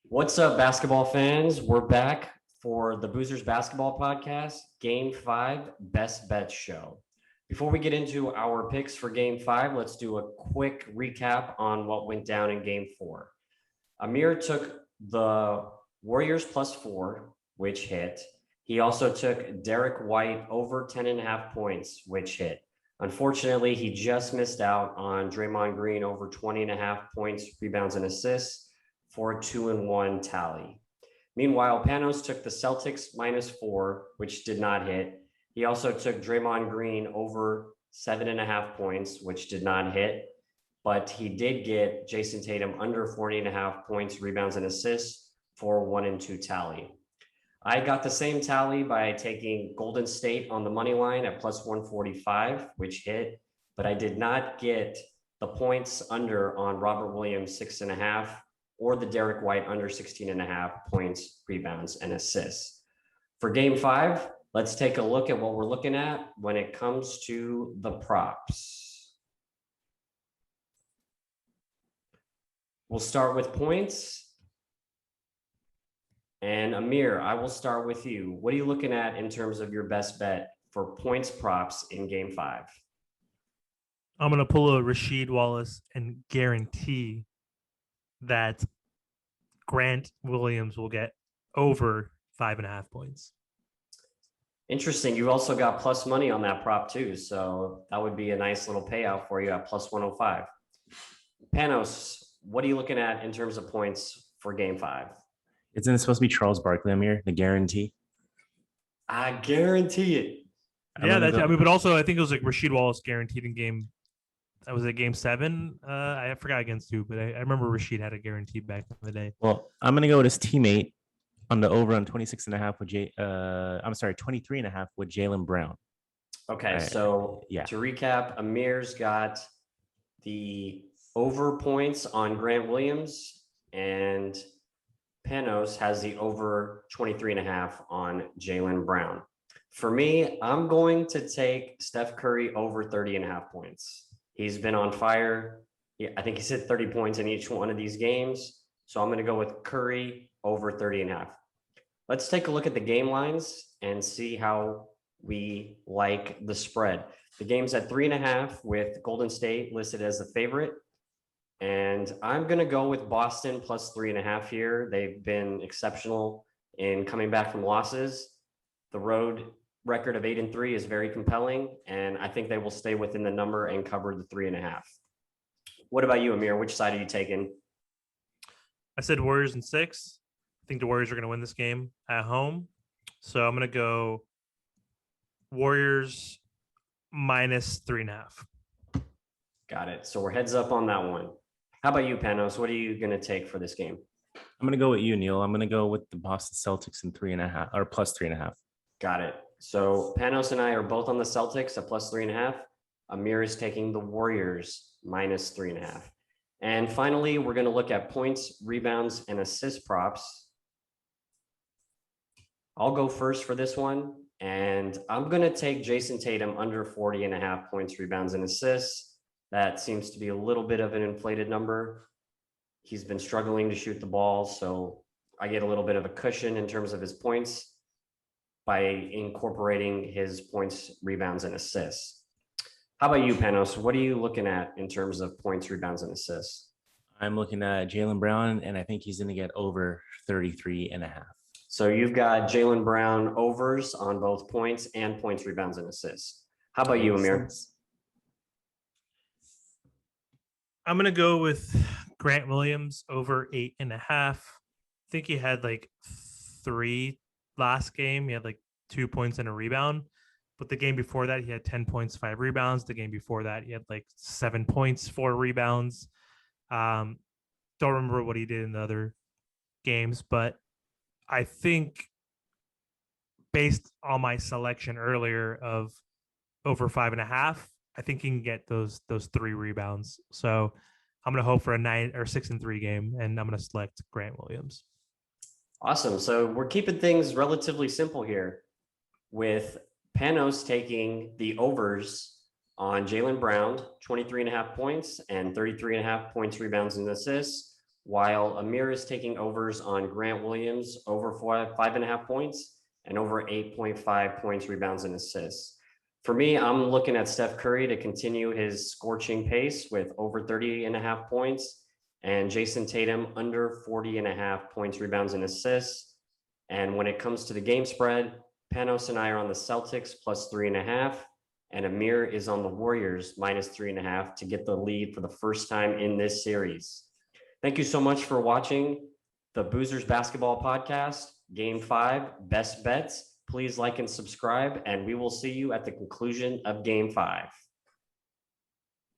What's up, basketball fans? We're back for the Boozers Basketball Podcast, Game 5 Best Bets Show. Before we get into our picks for Game 5, let's do a quick recap on what went down in Game 4. Amir took the Warriors +4, which hit. He also took Derek White over 10.5 points, which hit. Unfortunately, he just missed out on Draymond Green over 20.5 points, rebounds, and assists for a 2-1 tally. Meanwhile, Panos took the Celtics -4, which did not hit. He also took Draymond Green over 7.5 points, which did not hit. But he did get Jason Tatum under 40.5 points, rebounds, and assists for a 1-2 tally. I got the same tally by taking Golden State on the money line at +145, which hit, but I did not get the points under on Robert Williams 6.5 or the Derek White under 16.5 points, rebounds, and assists. For Game 5, let's take a look at what we're looking at when it comes to the props. We'll start with points. And Amir, I will start with you. What are you looking at in terms of your best bet for points props in Game 5? I'm going to pull a Rasheed Wallace and guarantee that Grant Williams will get over 5.5 points. Interesting. You also got plus money on that prop too. So that would be a nice little payout for you at +105. Panos, what are you looking at in terms of points for Game 5? Isn't it supposed to be Charles Barkley, Amir? The guarantee? I guarantee it. But also I think it was like Rasheed Wallace guaranteed in game. That was at Game 7. I forgot against who, but I remember Rasheed had a guarantee back in the day. Well, I'm gonna go with his teammate on the over on 26.5 with 23.5 with Jaylen Brown. Okay, so to recap, Amir's got the over points on Grant Williams, and Panos has the over 23.5 on Jaylen Brown. For me, I'm going to take Steph Curry over 30.5 points. He's been on fire. I think he's hit 30 points in each one of these games. So I'm going to go with Curry over 30.5. Let's take a look at the game lines and see how we like the spread. The game's at 3.5 with Golden State listed as the favorite. And I'm going to go with Boston +3.5 here. They've been exceptional in coming back from losses. The road record of 8-3 is very compelling, and I think they will stay within the number and cover the 3.5. What about you, Amir? Which side are you taking? I said Warriors in 6. I think the Warriors are going to win this game at home. So I'm going to go Warriors -3.5. Got it. So we're heads up on that one. How about you, Panos? What are you going to take for this game? I'm going to go with you, Neil. I'm going to go with the Boston Celtics in 3.5 or +3.5. Got it. So Panos and I are both on the Celtics at +3.5. Amir is taking the Warriors -3.5. And finally, we're going to look at points, rebounds, and assist props. I'll go first for this one. And I'm going to take Jason Tatum under 40.5 points, rebounds, and assists. That seems to be a little bit of an inflated number. He's been struggling to shoot the ball, so I get a little bit of a cushion in terms of his points by incorporating his points, rebounds, and assists. How about you, Panos? What are you looking at in terms of points, rebounds, and assists? I'm looking at Jaylen Brown, and I think he's going to get over 33.5. So you've got Jaylen Brown overs on both points and points, rebounds, and assists. How about you, Amir? I'm going to go with Grant Williams over 8.5. I think he had like 3 last game. He had like 2 points and a rebound. But the game before that, he had 10 points, 5 rebounds. The game before that, he had like 7 points, 4 rebounds. Don't remember what he did in the other games, but I think based on my selection earlier of over 5.5, I think he can get those 3 rebounds. So I'm going to hope for a 9 or 6-3 game, and I'm going to select Grant Williams. Awesome. So we're keeping things relatively simple here with Panos taking the overs on Jaylen Brown, 23.5 points and 33.5 points, rebounds, and assists, while Amir is taking overs on Grant Williams over 5.5 points and over 8.5 points, rebounds, and assists. For me, I'm looking at Steph Curry to continue his scorching pace with over 30.5 points, and Jason Tatum under 40.5 points, rebounds, and assists. And when it comes to the game spread, Panos and I are on the Celtics plus 3.5, and Amir is on the Warriors minus 3.5 to get the lead for the first time in this series. Thank you so much for watching the Boozers Basketball Podcast, Game 5, Best Bets. Please like and subscribe, and we will see you at the conclusion of Game 5.